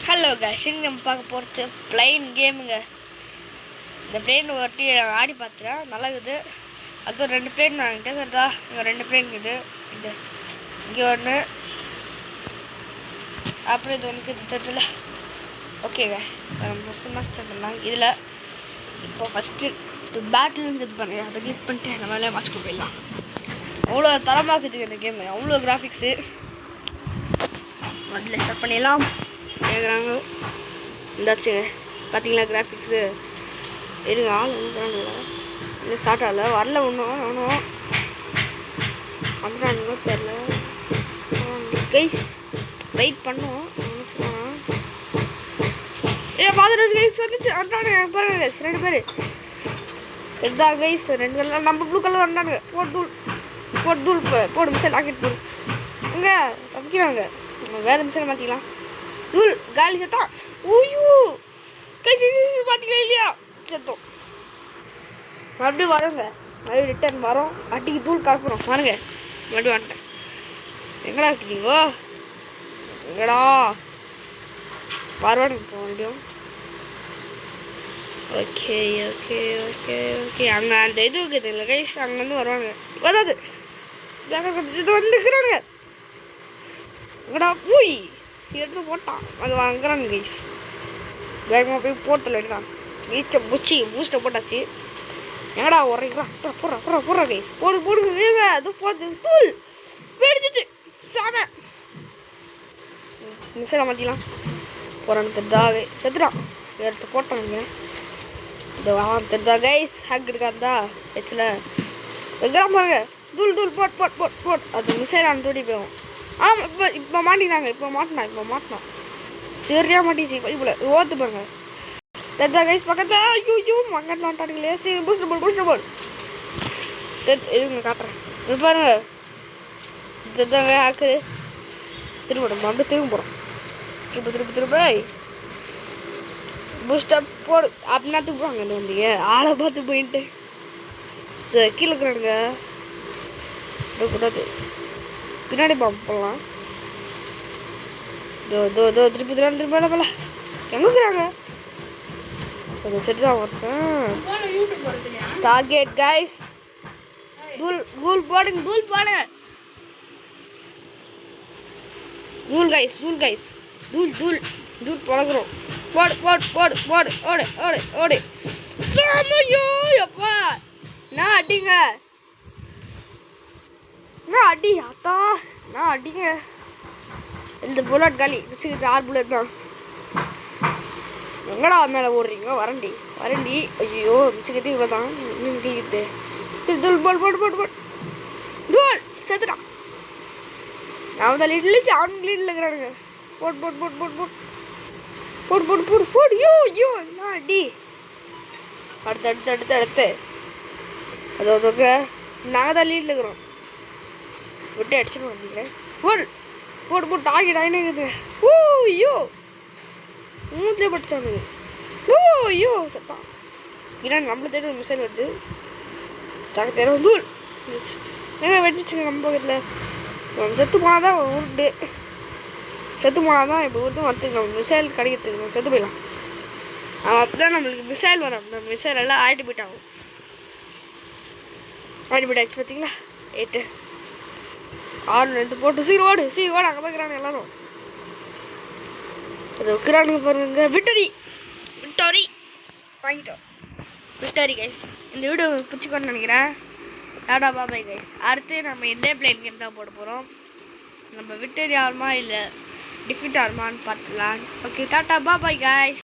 Hello guys, நம்ம பார்க்க போகிறது பிளைன் கேமுங்க. இந்த பிளேன் ஒட்டி ஆடி பார்த்துறேன், நல்லா இருக்குது. அதுவும் 2 பிளேன் வாங்கிட்டேன் சரிதா. இங்கே 2 பிளேன் இருக்குது. இது இங்கே ஒன்று, அப்புறம் இது ஒன்று இருக்குது. ஓகேங்க, ஃபஸ்ட்டு மாஸ்டர் பண்ணலாம். இதில் இப்போ ஃபஸ்ட்டு பேட்டில் இது பண்ணுங்க, அதை கிளிக் பண்ணிட்டு நம்ம மேலே மாஸ்க்கு போயிடலாம். அவ்வளோ தரமாக்குதுங்க இந்த கேமு, அவ்வளோ கிராஃபிக்ஸு. முதல்ல ஸ்டார்ட் பண்ணிடலாம். கேட்குறாங்க இந்தாச்சுங்க, பார்த்தீங்களா கிராஃபிக்ஸு. இருங்க, ஆள் வந்துக்கிறானுங்களா? இன்னும் ஸ்டார்ட் ஆகல, வரல ஒன்றும் வந்துட்டானுங்களோ தெரில. கைஸ் வெயிட் பண்ணுவோம். பார்த்துட்டு கைஸ் வந்துச்சு, வந்துட்டானுங்க பாருங்க கைஸ். 2 பேர் இதுதான் கைஸ், 2 கலர். நம்ம ப்ளூ கலர் வந்தானுங்க. போட்டு போடு மிஷன் ராக்கெட் போடு. இங்கே தப்பிக்கிறாங்க. நம்ம வேறு மிஷன் மாற்றிக்கலாம். தூள் காலி சத்தம். ஊயூ கைஸ் பார்த்தீங்களா இல்லையா? சத்தம் மறுபடியும் வரோங்க, மறுபடியும் ரிட்டர்ன் வரோம். அட்டிக்கு தூள் கலப்புறோம் பாருங்க. மறுபடியும் வந்துட்டேன். எங்கடா இருக்கீங்கோ? எங்கடா வருவானுங்க இப்போ மறுபடியும். ஓகே ஓகே ஓகே ஓகே அங்கே அந்த இது இருக்குது இல்லை கைஸ், அங்கேருந்து வருவாங்க. வராது இது வந்துக்கிறானுங்க. எங்கடா போய் எடுத்து போட்டான், அது வாங்குறான் கைஸ். வேகமாக போய் போட்டல எடுத்தான். பூஸ்ட்டை போட்டாச்சு. எங்கடா உரைங்களா? போடுறா கைஸ், போடுங்க. அது போது தூள் வெடிச்சிச்சு சாம. மிஷனை மாற்றிக்கலாம். போகிறான்னு தெரிதாக செத்துட்டான். எடுத்து போட்டானுங்க. இது தெரிதா கைஸ், ஹேக் இருக்காந்தா ஹெச்சில் எங்கெல்லாம் பாருங்க. தூள் போட் அது மிசைலான தூடி போயிடும். ஆமாம், இப்போ மாட்டினாங்க. இப்போ மாட்டினான் சரியாக மாட்டிச்சு. இப்போ ஓத்து பாருங்க தெரிதா கைஸ். பக்கத்தில் ஐயோ மங்கட்டு மாட்டானுங்களே. சரி பூஸ்டர் போல் இதுங்க காட்டுறேன். இது பாருங்க தெரிதாங்க ஹேக்கு. திரும்ப அப்படியே திரும்ப போகிறோம். திரும்ப பூஸ்டர் போடு அப்படின்னா தூக்குவாங்க. இந்த வந்தீங்க ஆளை பார்த்து போயிட்டு கீழே இருக்கிறானுங்க. கூடாது, பின்னாடி பாம்பு போடலாம். திருப்பி போல எங்கே இருக்கிறாங்க? சரிதான் ஒருத்தன் டார்கெட் கைஸ். தூள் போடுங்க. தூள் கைஸ் தூள் பழகுறோம். போடு ஓடு சாமையோ அப்பா. நான் அடிங்க, நான் அடிங்க. இந்த புல்லட் காலி வச்சுக்கிது. 6 புல்லட் தான். எங்கடா மேலே ஓடுறீங்க? வரண்டி ஐயோ மிச்சுக்கிட்டு இவ்வளோ தான் கிழிக்குது. சரி தூள் போடு தூள் செத்துட்டான். நான் தான் லீட்லிச்சு, அவனுக்கு லீட்டில் இருக்கிறானுங்க. போடு யோ நான் அடி. அடுத்து அதோங்க நாங்கள் தான் லீட்டில் இருக்கிறோம். விட்டு அடிச்சுட்டு வந்தீங்களேன். போடு டார்கெட் ஆகினேங்குது. ஐயோ மூஞ்சிலே பட்டுச்சானுங்க. ஐயோ சத்தான். ஏன்னா நம்மளை தேடி ஒரு மிசைல் வருது. தேவை தூள் ஏங்க வெடிச்சுங்க. நம்ம பக்கத்தில் செத்து போனால் தான் உருண்டு. செத்து போனால் தான் இப்போ உருட்டு வரத்துக்கு நம்ம மிசைல் கிடைக்கிறதுக்கு நம்ம செத்து போயிடலாம். அப்போதான் நம்மளுக்கு மிசைல் வரும். அந்த மிசைல் எல்லாம் ஆக்டிவேட் ஆகும். ஆக்டிவேட் ஆச்சு பார்த்தீங்களா? 8 6 எடுத்து போட்டு சீரோடு அங்கே பார்க்குறாங்க எல்லாரும். அது வைக்கிறானுங்க பாருங்க. விக்டரி வாங்கிட்டோம். Victory guys. இந்த வீடியோ பிடிச்சிக்கோன்னு நினைக்கிறேன். Tata bye bye guys. அடுத்து நம்ம எந்த பிளேன் கேம் தான் போட போகிறோம். நம்ம விக்டரி ஆகுமா இல்லை டிஃபீட் ஆகுமான்னு பார்த்துக்கலாம். Okay tata bye bye guys.